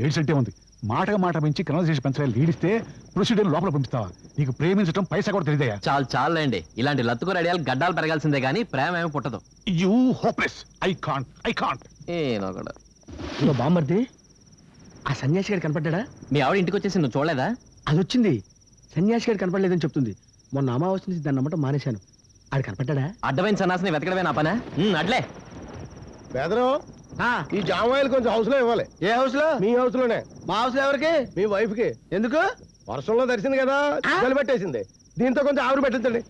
ఏడ్సంటే ఉంది. మాటగా మాట పెంచి కన్వర్సేషన్ పెంచడానికి లీడిస్తే ప్రొసీడర్ లోపల పంపిస్తావా? నీకు ప్రేమించడం పైసా కూడా తెలియదయా? చాలండి, ఇలాంటి లత్తుకు రెడీయాలు గడ్డాలు పెరగాల్సిందే గానీ ప్రేమ ఏమి పుట్టదు. You hopeless. I can't. ఏనో కూడా. ఇదిగో బామ్మర్ది, ఆ సన్యాసి గారు కనపడ్డా? మీ ఆవిడ ఇంటికి వచ్చేసి నువ్వు చూడలేదా? అది వచ్చింది. సన్యాసి గారు కనపడలేదని చెప్తుంది. మొన్న అమావాస్య నుంచి దాన్ని నమ్మటం మానేశాను. ఆడు కనపడ్డా? అడ్డమైన సన్నాసిని వెతకడమే నా పనా? అడ్లే పేదరం, ఈ జామాయిలు కొంచెం హౌస్ లో ఇవ్వాలి. ఏ హౌస్ లో? మీ హౌస్ లోనే. మా హౌస్ లో ఎవరికి? మీ వైఫ్ కి. ఎందుకు? వర్షంలో తడిసింది కదా, పెట్టేసింది. దీంతో కొంచెం ఆవిరి పెట్టించండి.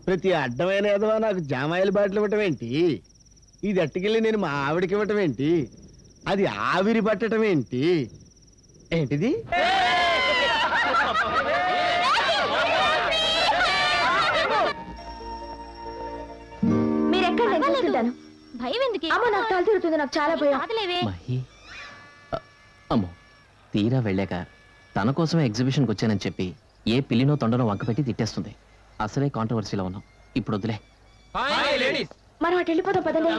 ప్రతి అడ్డమైన ఏదో నాకు జామాయిల బాటిల్ ఇవ్వటం ఏంటి? ఇది అట్టుకెళ్ళి నేను మా ఆవిడకి ఇవ్వటం ఏంటి? అది ఆవిరి పట్టడం ఏంటి? ఏంటిది? భయం ఎందుకు? అమ్మో నాకు తల తిరుగుతుంది, నాకు చాలా భయం. అమ్మో, తీరా వెళ్ళాక తన కోసమే ఎగ్జిబిషన్కి వచ్చానని చెప్పి ఏ పిల్లినో తొండనో వంకపెట్టి తిట్టేస్తుంది. అసలే కాంట్రవర్సీలో ఉన్నాం, ఇప్పుడు వదిలే. మనం అటు వెళ్ళిపోతాం పదండి.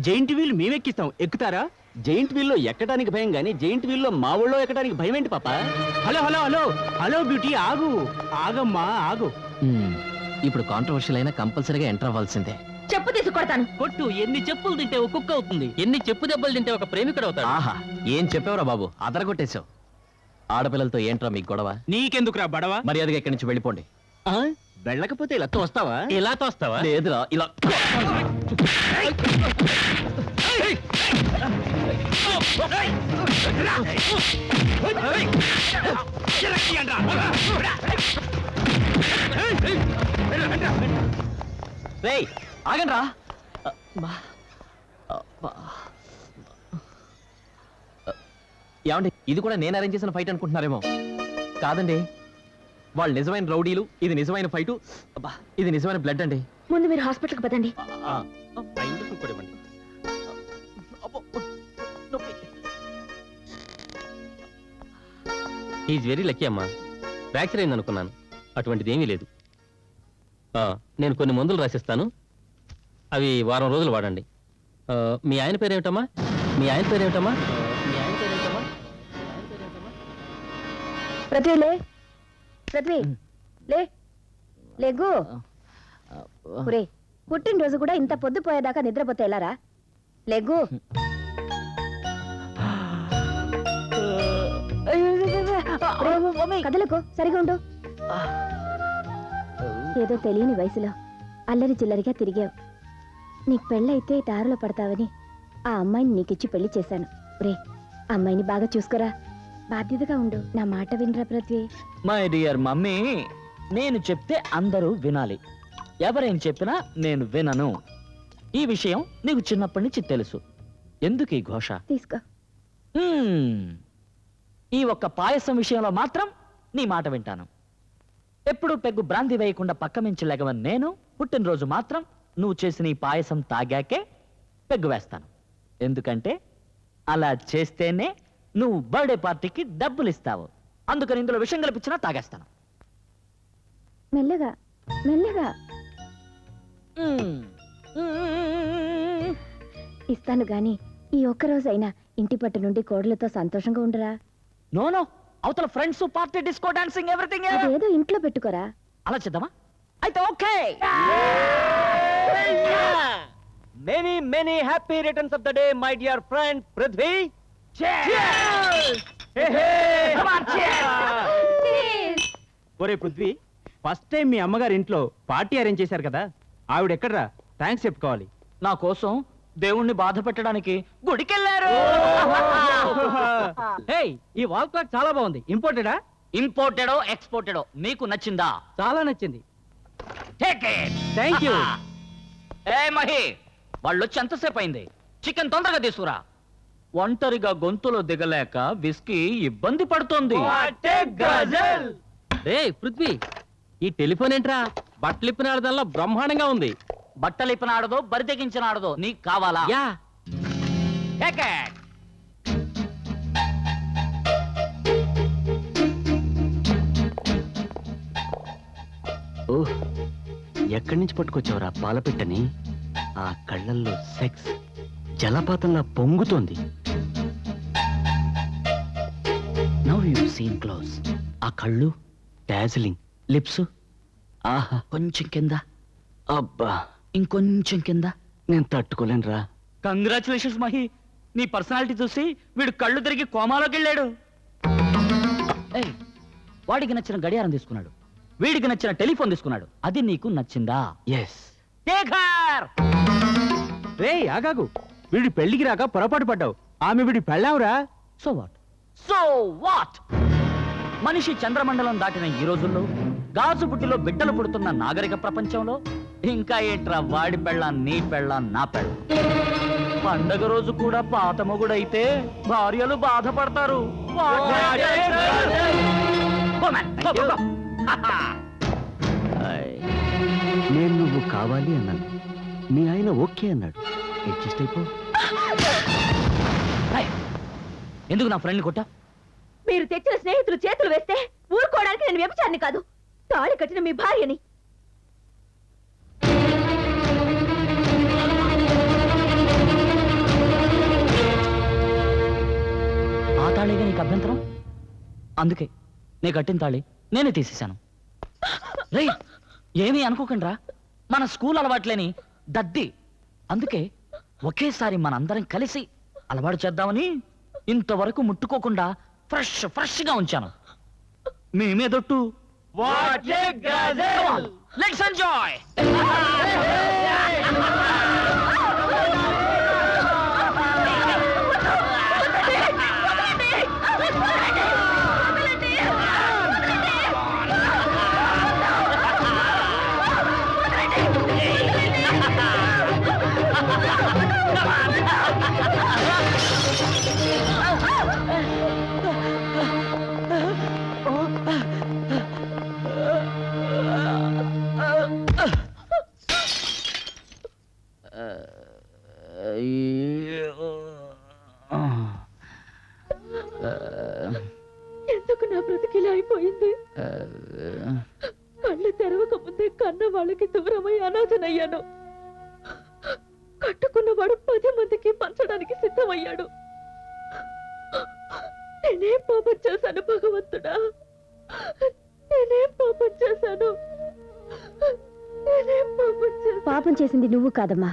జైంట్ వీల్ మేమెక్కిస్తాం, ఎక్కుతారా? జైంట్ వీల్ లో ఎక్కడానికి భయం గానీ జైంట్ వీల్ లో మా ఊళ్ళో ఎక్కడానికి భయం ఏంటి పాప? Hello hello hello hello beauty, ఆగు, ఆగమ్మా ఆగు. ఇప్పుడు కాంట్రవర్షియల్ అయినా కంపల్సరీగా ఎంటర్ అవ్వాల్సిందే. చెప్పు తీసుకొడతాను. కొట్టు, ఎన్ని చెప్పులు తింటే ఒక కుక్క అవుతుంది, ఎన్ని చెప్పు దెబ్బలు తింటే ఒక ప్రేమికుడు అవుతాడు. ఆహా, ఏం చెప్పేవరా బాబు, అదరగొట్టేశావు. ఆడపిల్లలతో ఏంట్రా మీకు గొడవ? నీకెందుకురా బడవ? మర్యాదగా ఇక్కడి నుంచి వెళ్ళిపోండి. వెళ్ళకపోతే ఇలా తోస్తావా? ఇలా తోస్తావా? లేదురా, ఇలా. రేయ్, ఆగండి రా. ఏమండి, ఇది కూడా నేను అరేంజ్ చేసిన ఫైట్ అనుకుంటున్నారేమో. కాదండి, వాళ్ళు నిజమైన రౌడీలు, ఇది నిజమైన ఫైటు. ఇది నిజమైన బ్లడ్ అండి. ముందు మీరు హాస్పిటల్కి పదండి. ఈజ్ వెరీ లక్కీ అమ్మా. ఫ్రాక్చర్ అయింది అనుకున్నాను, అటువంటిది ఏమీ లేదు. నేను కొన్ని మందులు రాసిస్తాను, అవి వారం రోజులు వాడండి. మీ ఆయన పేరేమిటమ్మా? మీ ఆయన పేరేమిటమ్మా? పృథ్వీ లే, పృథ్వీ లే, లేగు. ఒరే, పుట్టినరోజు కూడా ఇంత పొద్దుపోయేదాకా నిద్రపోతే ఎలారా? లేగు. కదలకు, సరిగా ఉండు. ఏదో తెలియని వయసులో అల్లరి చిల్లరిగా తిరిగావు. నీకు పెళ్ళైతే దారిలో పడతావని ఆ అమ్మాయిని నీకిచ్చి పెళ్లి చేశాను. రే, అమ్మాయిని బాగా చూసుకోరా, బాధ్యతగా ఉండు. నా మాట వినరా పృథ్వీ? మై డియర్ మమ్మీ, నేను చెప్తే అందరూ వినాలి. ఎవరేం చెప్పినా నేను వినను. ఈ విషయం నీకు చిన్నప్పటి నుంచి తెలుసు. ఎందుకు ఈ ఘోష? తీసుకో. ఈ ఒక్క పాయసం విషయంలో మాత్రం నీ మాట వింటాను. ఎప్పుడు పెగ్గు బ్రాంతి వేయకుండా పక్క మించి లెగవని నేను పుట్టినరోజు మాత్రం నువ్వు చేసిన ఈ పాయసం తాగాకే పెగ్గు వేస్తాను. ఎందుకంటే అలా చేస్తేనే నువ్వు బర్త్డే పార్టీకి డబ్బులు ఇస్తావు. అందుకని ఇందులో విషయం కల్పించినా తాగేస్తాను. మెల్లగా మెల్లగా ఇస్తాను గాని ఈ ఒక్కరోజైనా ఇంటి పట్టు నుండి కోడలతో సంతోషంగా ఉండరా? నో, అవతల friends, party, disco, dancing, everything ఏదో ఇంట్లో పెట్టుకోరా. అలా చేద్దామా? అయితే okay. Many many happy returns of the day my dear friend Prithvi. ఒరే పృథ్వీ, ఫస్ట్ టైం మీ అమ్మగారి ఇంట్లో పార్టీ అరేంజ్ చేశారు కదా, ఆవిడ ఎక్కడరా? థ్యాంక్స్ చెప్పుకోవాలి. నా కోసం దేవుణ్ణి బాధ పెట్టడానికి గుడికెళ్ళారు. ఈ వాల్ క్లాక్ చాలా బాగుంది. ఇంపోర్టెడా? ఇంపోర్టెడో ఎక్స్పోర్టెడో నీకు నచ్చిందా? చాలా నచ్చింది. Thank you. ఏ మహి, వాళ్ళు వచ్చి ఎంతసేపు అయింది? చికెన్ తొందరగా తీసుకురా. ఒంటరిగా గొంతులో దిగలేక విస్కీ ఇబ్బంది పడుతోంది. పృథ్వీ, ఈ టెలిఫోన్ ఏంట్రా? బట్టలిప్పిన ఆడదల్లా బ్రహ్మాండంగా ఉంది. బట్టలిప్పిన ఆడదో బరి తెగించిన ఆడదో నీకు కావాలా? యా. ఎక్కడి నుంచి పట్టుకొచ్చావురా పాలపిట్టని? ఆ కళ్ళల్లో సెక్స్ జలపాతంలా పొంగుతోంది. Now you scene close. ఆ కళ్ళు డాజిలింగ్, లిప్స్ ఆహా, కొంచెం కింద, అబ్బా ఇంకొంచెం కింద. నేను తట్టుకోలేనురా. కంగ్రాచులేషన్స్ మహి, నీ పర్సనాలిటీ చూసి వీడు కళ్ళు తిరిగి కోమాలోకి వెళ్ళాడు. ఏయ్, వాడికి నచ్చిన గడియారం తీసుకున్నాడు, వీడికి నచ్చిన టెలిఫోన్ తీసుకున్నాడు. అది నీకు నచ్చిందా? ఎస్. టేకర్. రే ఆగాగు, వీడి పెళ్లికి రాక పొరపాటు పడ్డావు. ఆమె వీడి పెళ్ళావురా. So what? So what? మనిషి చంద్రమండలం దాటిన ఈ రోజుల్లో, గాజు బుట్టిలో బిడ్డలు పుడుతున్న నాగరిక ప్రపంచంలో ఇంకా ఏంట్రా వాడి పెళ్ళాం, నీ పెళ్ళాం, నా పెళ్ళాం. పండగ రోజు కూడా పాత మొగుడైతే భార్యలు బాధపడతారు. నేను నువ్వు కావాలి అన్నాను, మీ ఆయన ఓకే అన్నాడు. అడ్జస్ట్ అయిపో. ఎందుకు నా ఫ్రెండ్ కొట్టా? మీరు తెచ్చిన స్నేహితులు చేతులు వేస్తే ఊరుకోవడానికి నేను వ్యభిచారిని కాదు, తాళి కట్టిన మీ భార్యని. ఆ తాళిగా నీకు అభ్యంతరం? అందుకే నీ కట్టిన తాళి నేనే తీసేశాను. రే, ఏమీ అనుకోకండిరా, మన స్కూల్ అలవాట్లేని దద్ది. అందుకే ఒకేసారి మనందరం కలిసి అలవాటు చేద్దామని ఇంతవరకు ముట్టుకోకుండా ఫ్రెష్గా ఉంచాను. మేమేదొట్టు. Let's enjoy. ఎందుకు నా బ్రతికిలా అయిపోయింది? కళ్ళు తెరవక ముందే కన్న వాళ్ళకి దూరమై అనాథనయ్యాను. కట్టుకున్నవాడు 10 మందికి పంచడానికి సిద్ధమయ్యాడు. నేనేం పాపం చేశాను భగవంతుడా? నేనేం పాపం చేశాను? పాపం చేసింది నువ్వు కాదమ్మా,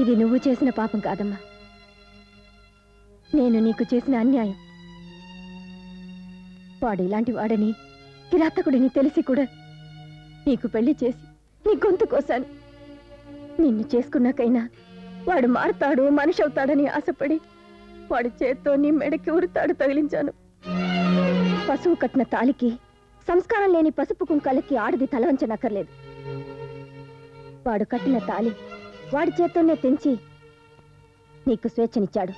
ఇది నువ్వు చేసిన పాపం కాదమ్మా, నేను నీకు చేసిన అన్యాయం. వాడు ఇలాంటి వాడని, కిరాతకుడిని తెలిసి కూడా నీకు పెళ్లి చేసి నీ గొంతు కోసాను. నిన్ను చేసుకున్నాకైనా వాడు మారుతాడు, మనిషి అవుతాడని ఆశపడి వాడి చేత్తో నీ మెడకి ఉరితాడు తగిలించాను. పశువు కట్టిన తాలికి, సంస్కారం లేని పసుపు కుంకాలకి ఆడది తలవంచనక్కర్లేదు. వాడు కట్టిన తాలి వాడి చేత్తోనే తెంచి నీకు స్వేచ్ఛనిచ్చాడు.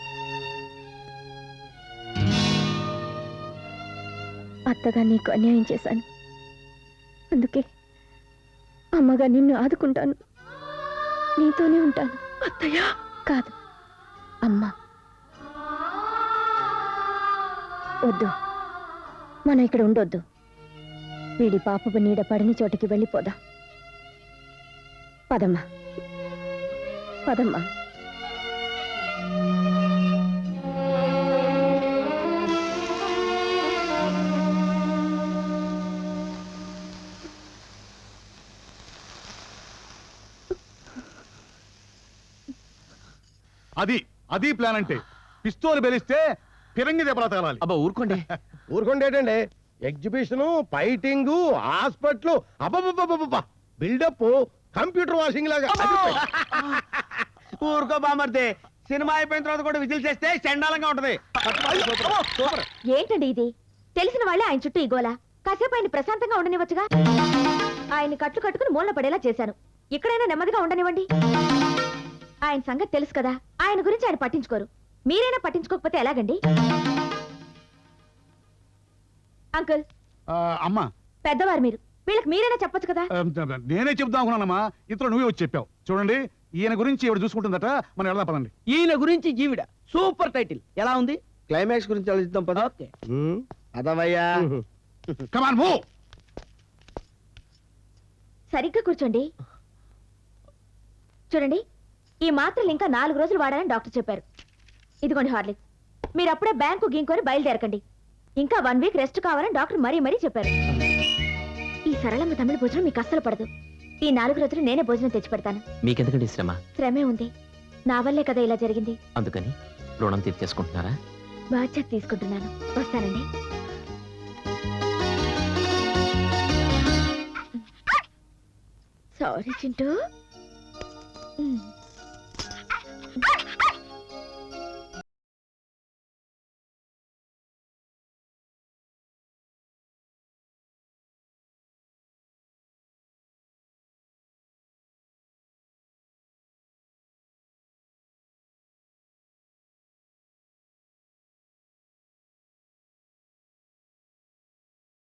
అత్తగా నీకు అన్యాయం చేశాను. అందుకే అమ్మగా నిన్ను ఆదుకుంటాను, నీతోనే ఉంటాను. అత్తయ్య కాదు, అమ్మా. వద్దు, మనం ఇక్కడ ఉండొద్దు. వీడి పాపపు నీడ పడిని చోటికి వెళ్ళిపోదా. పదమ్మా, పదమ్మా. అది ప్లాన్ అంటే. పిస్తోలు బెలిస్తే ఫిరంగి దెబ్బలా తగలాలి. అబ్బా ఊరుకోండి. ఊరుకోండి ఏంటండి? ఎగ్జిబిషన్, ఫైటింగ్, హాస్పిటల్, అబ్బబ్బబ్బబ్బబ్బా, బిల్డప్ కంప్యూటర్ వాషింగ్ లాగా. ఊరుకో బామర్దే, సినిమా అయిపోయిన తర్వాత కూడా విజిల్ చేస్తే చండాలంగా ఉంటది. ఏంటండి ఇది? తెలిసిన వాళ్ళే ఆయన చుట్టూ ఇగోలా. కాసేపు ఆయన ప్రశాంతంగా ఉండనివ్వచ్చుగా. ఆయన కట్లు కట్టుకుని మూలన పడేలా చేశాను. ఇక్కడైనా నెమ్మదిగా ఉండనివ్వండి. ఆయన సంగతి తెలుసు కదా, ఆయన గురించి ఆయన పట్టించుకోరు. మీరైనా పట్టించుకోకపోతే ఎలాగండి? అంకుల్, అమ్మా, పెద్దవారు మీరు, వీళ్ళకి మీరైనా చెప్పొచ్చు కదా. నేనే చెప్దాం అనుకున్నానమ్మా, ఇంతలో నువ్వే వచ్చి చెప్పావు. చూడండి, ఈయన గురించి ఎవడు చూసుకుంటుందట మనం వెళ్దాం పదండి. ఈయన గురించి జీవిడ సూపర్ టైటిల్ ఎలా ఉంది? క్లైమాక్స్ గురించి ఆలోచిద్దాం పద. ఓకే. అదవయ్యా. Come on move. సరిగ్గా కూర్చోండి. చూడండి, ఈ మాత్రలు ఇంకా 4 రోజులు వాడాలని డాక్టర్ చెప్పారు. ఇదిగోండి హార్లిక్స్. మీరు అప్పుడే బ్యాంకు గింకొని బయలుదేరకండి. ఇంకా 1 వీక్ రెస్ట్ కావాలని డాక్టర్ మరీ చెప్పారు. ఈ సరళమ్మ తమిళ భోజనం మీకు అస్సలు పడదు. ఈ 4 రోజులు నేనే భోజనం తెచ్చి పెడతాను. మీకెందుకండి శ్రమ? శ్రమే ఉంది, నా వల్లే కదా ఇలా జరిగింది. అందుకని రుణం తీర్చేసుకుంటున్నారా? బాధ్యత తీసుకుంటున్నాను. వస్తానండి. సారీ చింటూ.